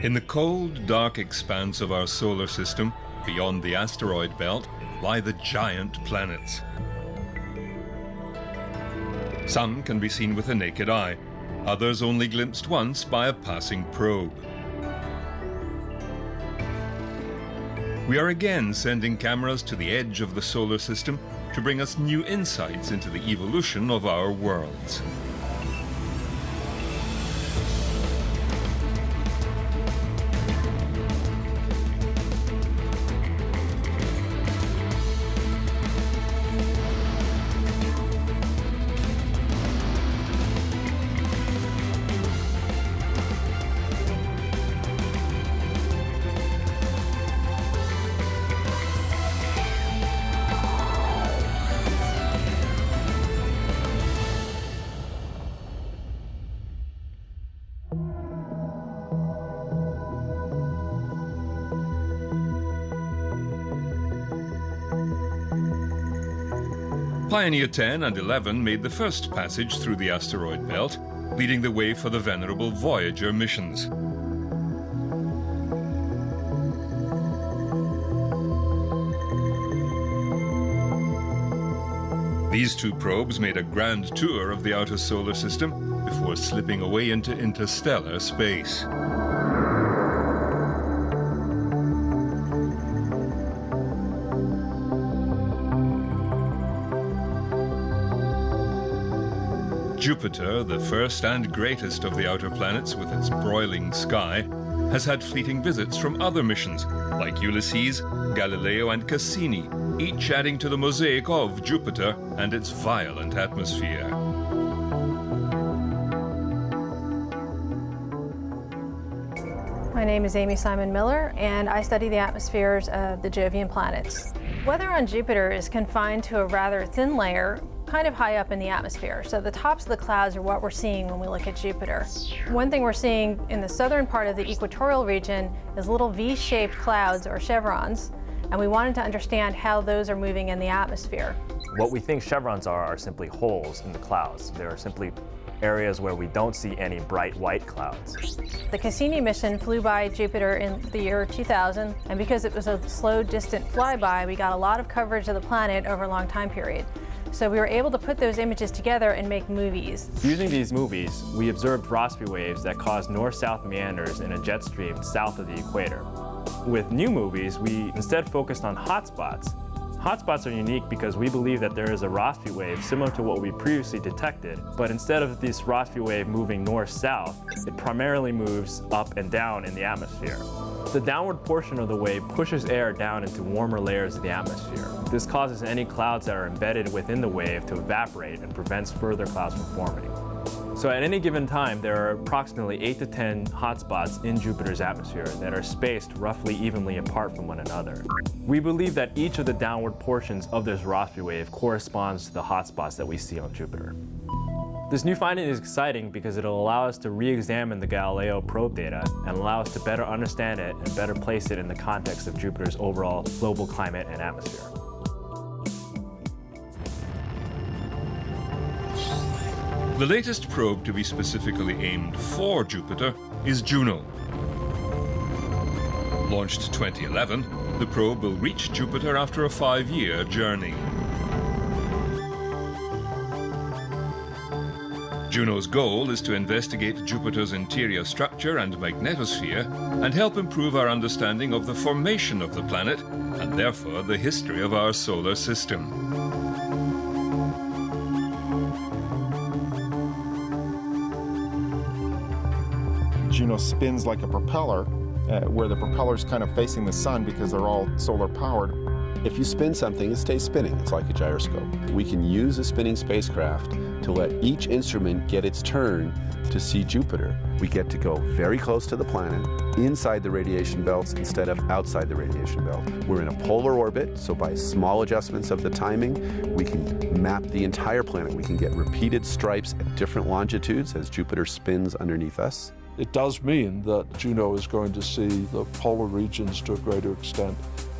In the cold, dark expanse of our solar system, beyond the asteroid belt, lie the giant planets. Some can be seen with the naked eye, others only glimpsed once by a passing probe. We are again sending cameras to the edge of the solar system to bring us new insights into the evolution of our worlds. Pioneer 10 and 11 made the first passage through the asteroid belt, leading the way for the venerable Voyager missions. These two probes made a grand tour of the outer solar system before slipping away into interstellar space. Jupiter, the first and greatest of the outer planets with its broiling sky, has had fleeting visits from other missions, like Ulysses, Galileo and Cassini, each adding to the mosaic of Jupiter and its violent atmosphere. My name is Amy Simon Miller, and I study the atmospheres of the Jovian planets. Weather on Jupiter is confined to a rather thin layer, kind of high up in the atmosphere. So the tops of the clouds are what we're seeing when we look at Jupiter. One thing we're seeing in the southern part of the equatorial region is little V-shaped clouds or chevrons, and we wanted to understand how those are moving in the atmosphere. What we think chevrons are simply holes in the clouds. They're simply areas where we don't see any bright white clouds. The Cassini mission flew by Jupiter in the year 2000, and because it was a slow, distant flyby, we got a lot of coverage of the planet over a long time period. So we were able to put those images together and make movies. Using these movies, we observed Rossby waves that caused north-south meanders in a jet stream south of the equator. With new movies, we instead focused on hotspots. Hotspots are unique because we believe that there is a Rossby wave similar to what we previously detected, but instead of this Rossby wave moving north-south, it primarily moves up and down in the atmosphere. The downward portion of the wave pushes air down into warmer layers of the atmosphere. This causes any clouds that are embedded within the wave to evaporate and prevents further clouds from forming. So at any given time, there are approximately 8 to 10 hotspots in Jupiter's atmosphere that are spaced roughly evenly apart from one another. We believe that each of the downward portions of this Rossby wave corresponds to the hotspots that we see on Jupiter. This new finding is exciting because it'll allow us to re-examine the Galileo probe data and allow us to better understand it and better place it in the context of Jupiter's overall global climate and atmosphere. The latest probe to be specifically aimed for Jupiter is Juno. Launched 2011, the probe will reach Jupiter after a 5-year journey. Juno's goal is to investigate Jupiter's interior structure and magnetosphere and help improve our understanding of the formation of the planet and therefore the history of our solar system. Juno spins like a propeller, where the propeller's kind of facing the sun because they're all solar powered. If you spin something, it stays spinning. It's like a gyroscope. We can use a spinning spacecraft to let each instrument get its turn to see Jupiter. We get to go very close to the planet, inside the radiation belts instead of outside the radiation belt. We're in a polar orbit, so by small adjustments of the timing, we can map the entire planet. We can get repeated stripes at different longitudes as Jupiter spins underneath us. It does mean that Juno is going to see the polar regions to a greater extent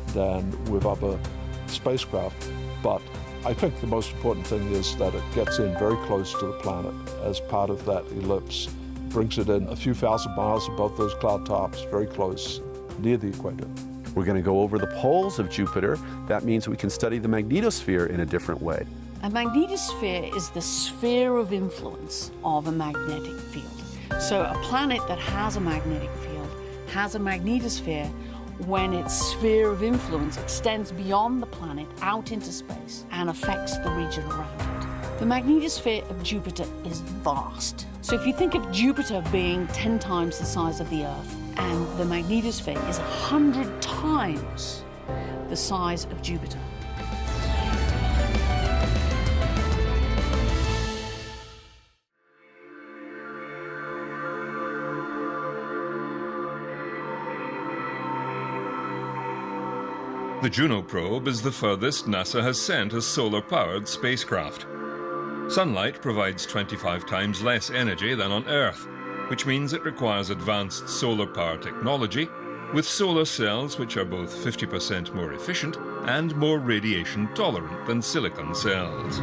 than with other spacecraft, but I think the most important thing is that it gets in very close to the planet as part of that ellipse brings it in a few thousand miles above those cloud tops, very close, near the equator. We're going to go over the poles of Jupiter. That means we can study the magnetosphere in a different way. A magnetosphere is the sphere of influence of a magnetic field. So a planet that has a magnetic field has a magnetosphere when its sphere of influence extends beyond the planet out into space and affects the region around it. The magnetosphere of Jupiter is vast. So if you think of Jupiter being 10 times the size of the Earth, and the magnetosphere is 100 times the size of Jupiter. The Juno probe is the furthest NASA has sent a solar-powered spacecraft. Sunlight provides 25 times less energy than on Earth, which means it requires advanced solar power technology with solar cells which are both 50% more efficient and more radiation tolerant than silicon cells.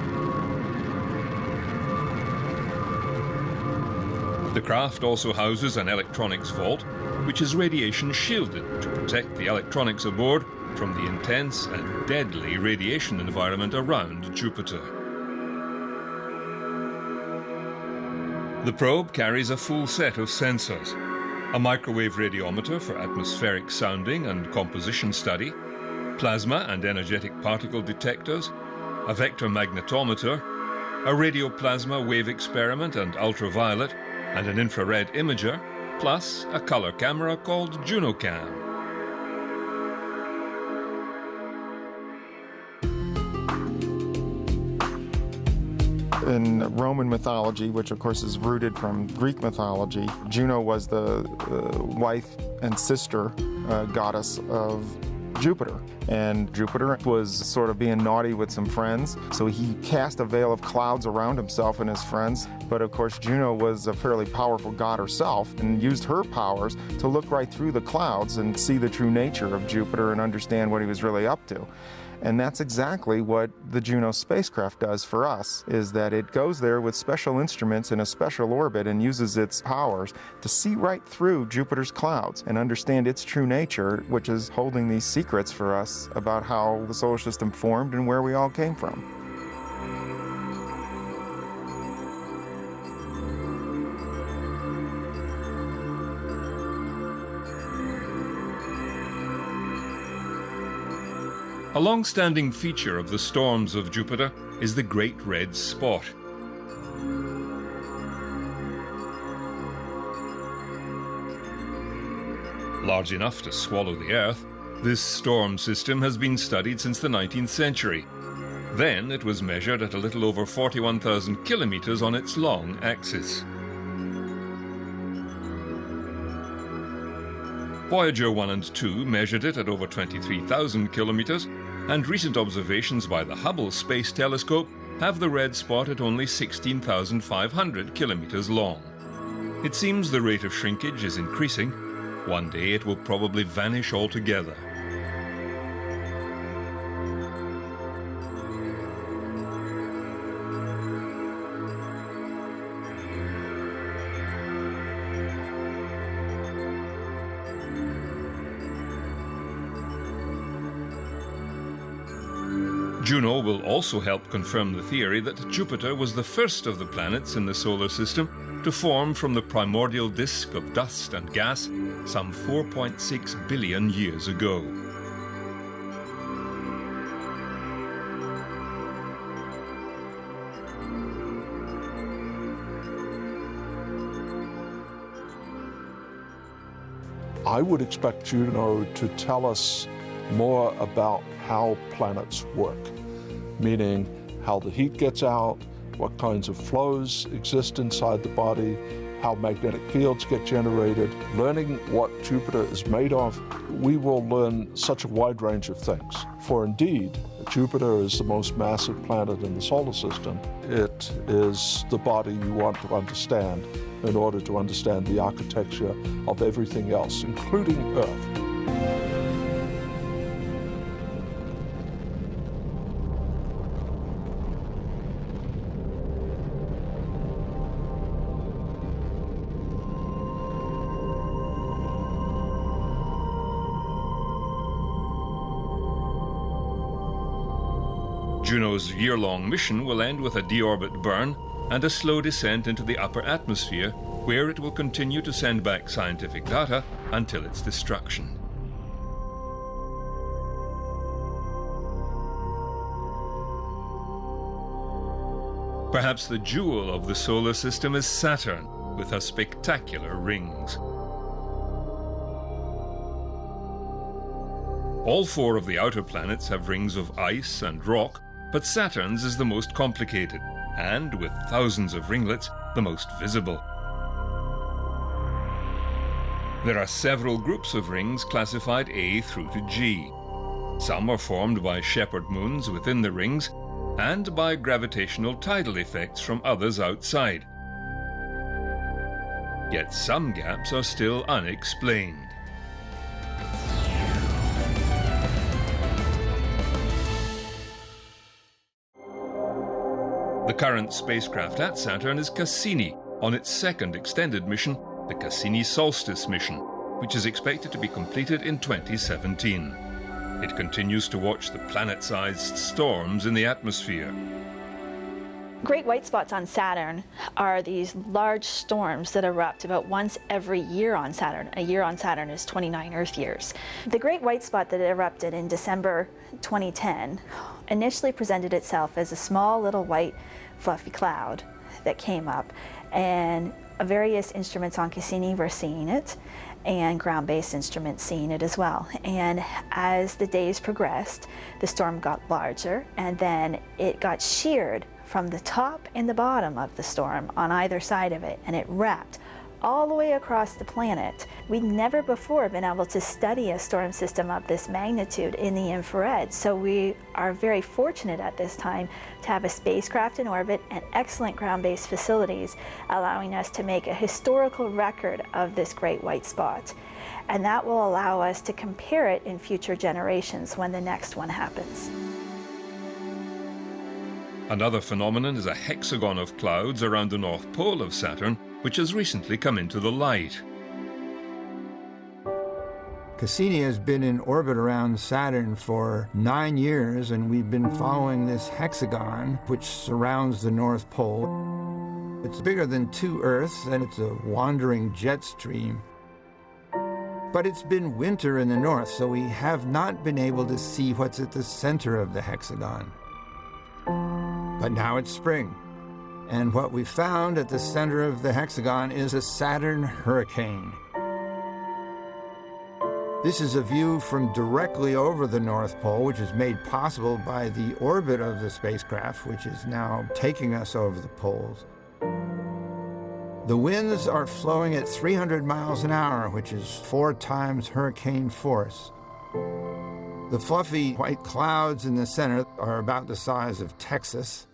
The craft also houses an electronics vault, which is radiation shielded to protect the electronics aboard from the intense and deadly radiation environment around Jupiter. The probe carries a full set of sensors: a microwave radiometer for atmospheric sounding and composition study, plasma and energetic particle detectors, a vector magnetometer, a radioplasma wave experiment and ultraviolet, and an infrared imager, plus a color camera called JunoCam. In Roman mythology, which of course is rooted from Greek mythology, Juno was the wife and sister goddess of Jupiter. And Jupiter was sort of being naughty with some friends, so he cast a veil of clouds around himself and his friends. But of course, Juno was a fairly powerful god herself and used her powers to look right through the clouds and see the true nature of Jupiter and understand what he was really up to. And that's exactly what the Juno spacecraft does for us, is that it goes there with special instruments in a special orbit and uses its powers to see right through Jupiter's clouds and understand its true nature, which is holding these secrets for us about how the solar system formed and where we all came from. A long-standing feature of the storms of Jupiter is the Great Red Spot. Large enough to swallow the Earth, this storm system has been studied since the 19th century. Then it was measured at a little over 41,000 kilometers on its long axis. Voyager 1 and 2 measured it at over 23,000 kilometers, and recent observations by the Hubble Space Telescope have the red spot at only 16,500 kilometers long. It seems the rate of shrinkage is increasing. One day it will probably vanish altogether. Juno will also help confirm the theory that Jupiter was the first of the planets in the solar system to form from the primordial disk of dust and gas some 4.6 billion years ago. I would expect Juno to tell us more about how planets work, meaning how the heat gets out, what kinds of flows exist inside the body, how magnetic fields get generated. Learning what Jupiter is made of, we will learn such a wide range of things. For indeed, Jupiter is the most massive planet in the solar system. It is the body you want to understand in order to understand the architecture of everything else, including Earth. Juno's year-long mission will end with a deorbit burn and a slow descent into the upper atmosphere, where it will continue to send back scientific data until its destruction. Perhaps the jewel of the solar system is Saturn, with her spectacular rings. All four of the outer planets have rings of ice and rock, but Saturn's is the most complicated, and, with thousands of ringlets, the most visible. There are several groups of rings classified A through to G. Some are formed by shepherd moons within the rings, and by gravitational tidal effects from others outside. Yet some gaps are still unexplained. The current spacecraft at Saturn is Cassini on its second extended mission, the Cassini Solstice mission, which is expected to be completed in 2017. It continues to watch the planet-sized storms in the atmosphere. Great white spots on Saturn are these large storms that erupt about once every year on Saturn. A year on Saturn is 29 Earth years. The great white spot that erupted in December 2010 initially presented itself as a small little white fluffy cloud that came up, and various instruments on Cassini were seeing it, and ground-based instruments seeing it as well. And as the days progressed, the storm got larger, and then it got sheared from the top and the bottom of the storm on either side of it, and it wrapped all the way across the planet. We'd never before been able to study a storm system of this magnitude in the infrared, so we are very fortunate at this time to have a spacecraft in orbit and excellent ground-based facilities, allowing us to make a historical record of this great white spot. And that will allow us to compare it in future generations when the next one happens. Another phenomenon is a hexagon of clouds around the North Pole of Saturn, which has recently come into the light. Cassini has been in orbit around Saturn for 9 years, and we've been following this hexagon which surrounds the North Pole. It's bigger than 2 Earths, and it's a wandering jet stream. But it's been winter in the north, so we have not been able to see what's at the center of the hexagon. But now it's spring, and what we found at the center of the hexagon is a Saturn hurricane. This is a view from directly over the North Pole, which is made possible by the orbit of the spacecraft, which is now taking us over the poles. The winds are flowing at 300 miles an hour, which is 4 times hurricane force. The fluffy white clouds in the center are about the size of Texas.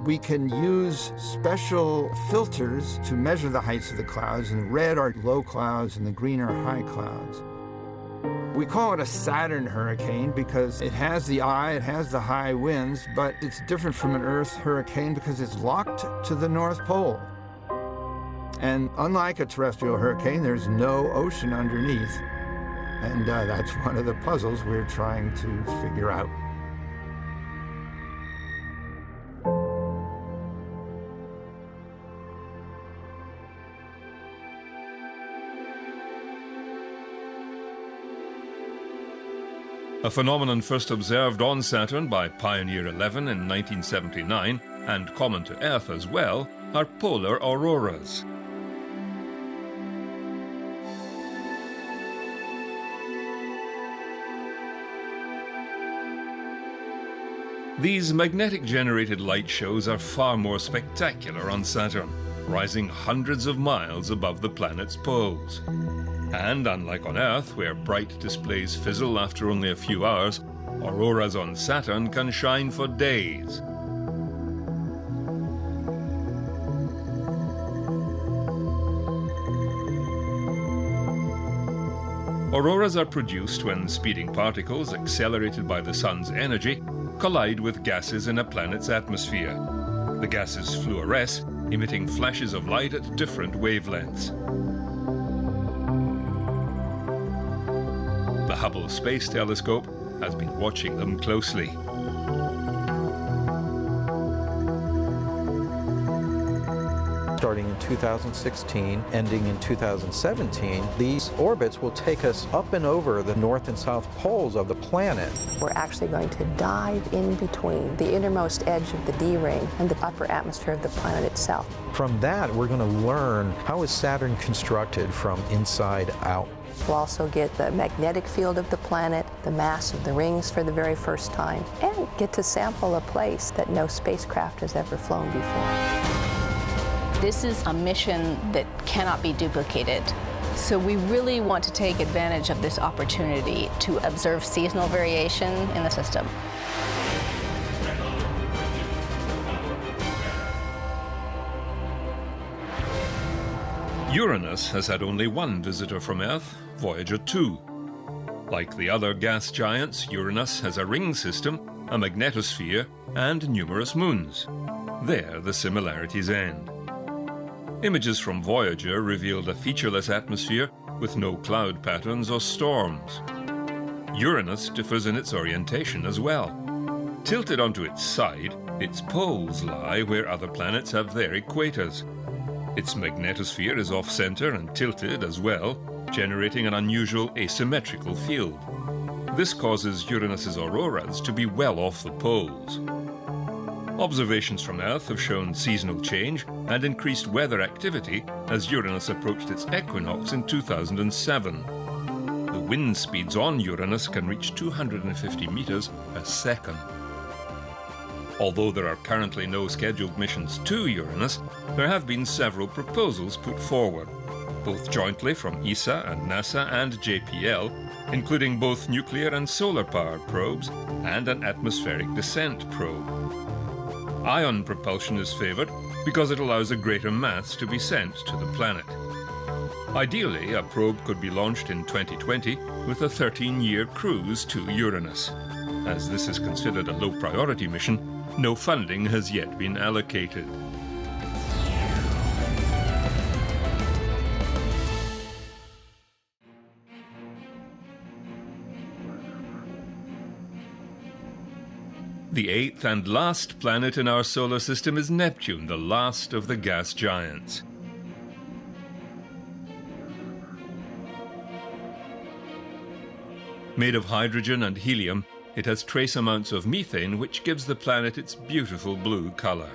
We can use special filters to measure the heights of the clouds, and the red are low clouds and the green are high clouds. We call it a Saturn hurricane because it has the eye, it has the high winds, but it's different from an Earth hurricane because it's locked to the North Pole. And unlike a terrestrial hurricane, there's no ocean underneath. And that's one of the puzzles we're trying to figure out. A phenomenon first observed on Saturn by Pioneer 11 in 1979, and common to Earth as well, are polar auroras. These magnetic-generated light shows are far more spectacular on Saturn, rising hundreds of miles above the planet's poles. And unlike on Earth, where bright displays fizzle after only a few hours, auroras on Saturn can shine for days. Auroras are produced when speeding particles, accelerated by the sun's energy, collide with gases in a planet's atmosphere. The gases fluoresce, emitting flashes of light at different wavelengths. The Hubble Space Telescope has been watching them closely. starting in 2016, ending in 2017. These orbits will take us up and over the north and south poles of the planet. We're actually going to dive in between the innermost edge of the D ring and the upper atmosphere of the planet itself. From that, we're going to learn how is Saturn constructed from inside out. We'll also get the magnetic field of the planet, the mass of the rings for the very first time, and get to sample a place that no spacecraft has ever flown before. This is a mission that cannot be duplicated. So we really want to take advantage of this opportunity to observe seasonal variation in the system. Uranus has had only one visitor from Earth, Voyager 2. Like the other gas giants, Uranus has a ring system, a magnetosphere, and numerous moons. There the similarities end. Images from Voyager revealed a featureless atmosphere with no cloud patterns or storms. Uranus differs in its orientation as well. Tilted onto its side, its poles lie where other planets have their equators. Its magnetosphere is off-center and tilted as well, generating an unusual asymmetrical field. This causes Uranus's auroras to be well off the poles. Observations from Earth have shown seasonal change and increased weather activity as Uranus approached its equinox in 2007. The wind speeds on Uranus can reach 250 meters a second. Although there are currently no scheduled missions to Uranus, there have been several proposals put forward, both jointly from ESA and NASA and JPL, including both nuclear and solar-powered probes and an atmospheric descent probe. Ion propulsion is favored because it allows a greater mass to be sent to the planet. Ideally, a probe could be launched in 2020 with a 13-year cruise to Uranus. As this is considered a low-priority mission, no funding has yet been allocated. The eighth and last planet in our solar system is Neptune, the last of the gas giants. Made of hydrogen and helium, it has trace amounts of methane, which gives the planet its beautiful blue color.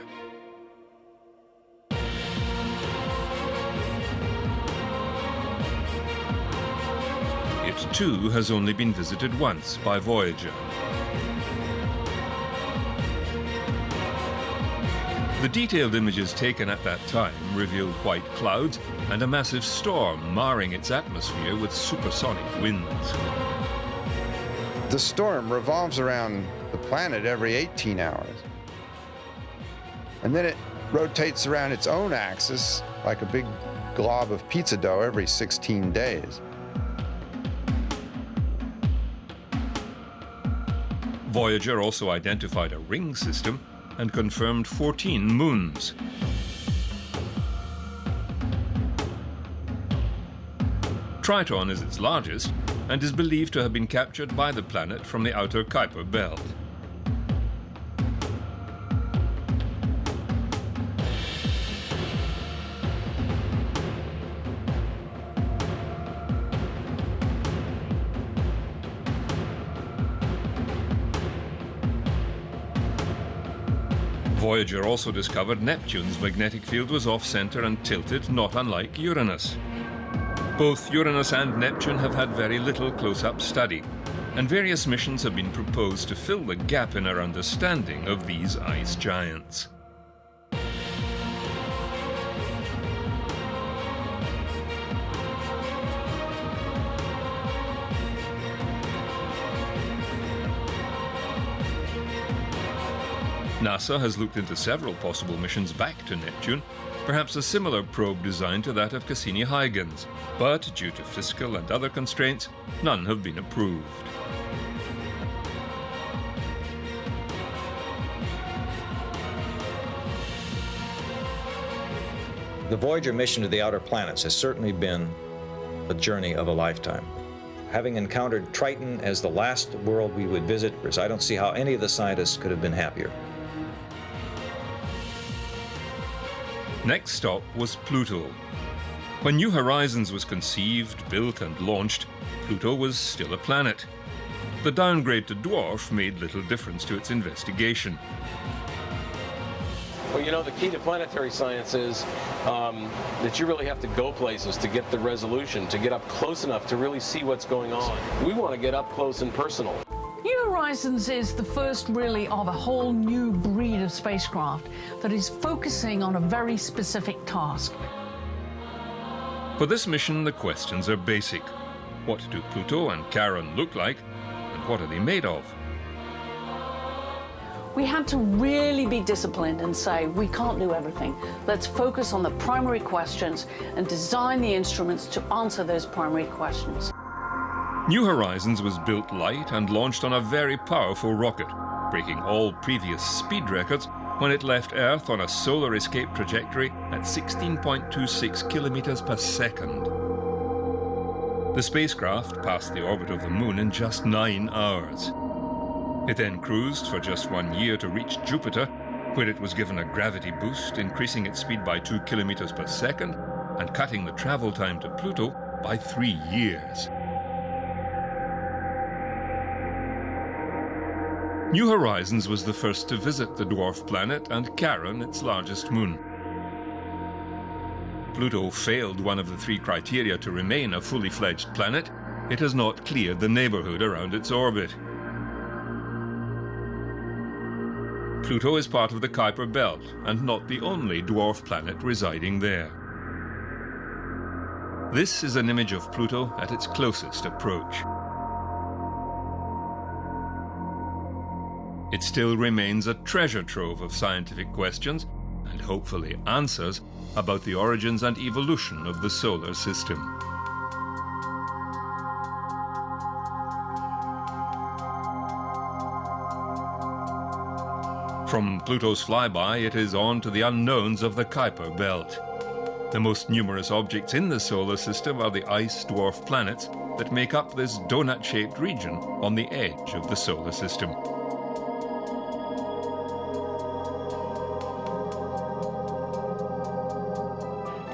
It too has only been visited once by Voyager. The detailed images taken at that time revealed white clouds and a massive storm marring its atmosphere with supersonic winds. The storm revolves around the planet every 18 hours. And then it rotates around its own axis like a big glob of pizza dough every 16 days. Voyager also identified a ring system and confirmed 14 moons. Triton is its largest and is believed to have been captured by the planet from the outer Kuiper Belt. Voyager also discovered Neptune's magnetic field was off-center and tilted, not unlike Uranus. Both Uranus and Neptune have had very little close-up study, and various missions have been proposed to fill the gap in our understanding of these ice giants. NASA has looked into several possible missions back to Neptune, perhaps a similar probe design to that of Cassini-Huygens, but due to fiscal and other constraints, none have been approved. The Voyager mission to the outer planets has certainly been a journey of a lifetime. Having encountered Triton as the last world we would visit, I don't see how any of the scientists could have been happier. Next stop was Pluto. When New Horizons was conceived, built and launched, Pluto was still a planet. The downgrade to dwarf made little difference to its investigation. Well, you know, the key to planetary science is that you really have to go places to get the resolution, to get up close enough to really see what's going on. We want to get up close and personal. New Horizons is the first really of a whole new breed of spacecraft that is focusing on a very specific task. For this mission, the questions are basic. What do Pluto and Charon look like, and what are they made of? We had to really be disciplined and say, we can't do everything. Let's focus on the primary questions and design the instruments to answer those primary questions. New Horizons was built light and launched on a very powerful rocket, breaking all previous speed records when it left Earth on a solar escape trajectory at 16.26 kilometers per second. The spacecraft passed the orbit of the Moon in just 9 hours. It then cruised for just 1 year to reach Jupiter, where it was given a gravity boost, increasing its speed by 2 kilometers per second and cutting the travel time to Pluto by 3 years. New Horizons was the first to visit the dwarf planet and Charon, its largest moon. Pluto failed one of the 3 criteria to remain a fully fledged planet. It has not cleared the neighborhood around its orbit. Pluto is part of the Kuiper Belt and not the only dwarf planet residing there. This is an image of Pluto at its closest approach. It still remains a treasure trove of scientific questions and hopefully answers about the origins and evolution of the solar system. From Pluto's flyby, it is on to the unknowns of the Kuiper Belt. The most numerous objects in the solar system are the ice dwarf planets that make up this donut-shaped region on the edge of the solar system.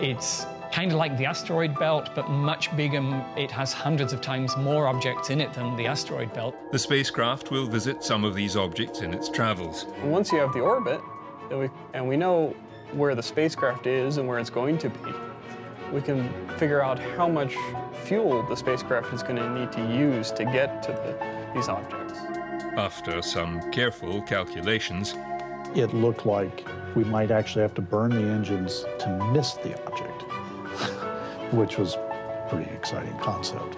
It's kind of like the asteroid belt, but much bigger. It has hundreds of times more objects in it than the asteroid belt. The spacecraft will visit some of these objects in its travels. Once you have the orbit, and we know where the spacecraft is and where it's going to be, we can figure out how much fuel the spacecraft is going to need to use to get to these objects. After some careful calculations, it looked like we might actually have to burn the engines to miss the object, which was a pretty exciting concept.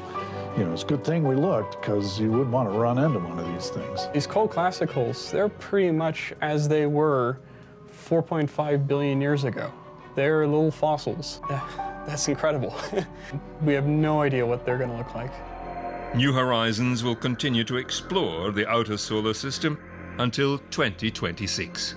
You know, it's a good thing we looked, because you wouldn't want to run into one of these things. These cold classicals, they're pretty much as they were 4.5 billion years ago. They're little fossils. That's incredible. We have no idea what they're going to look like. New Horizons will continue to explore the outer solar system until 2026.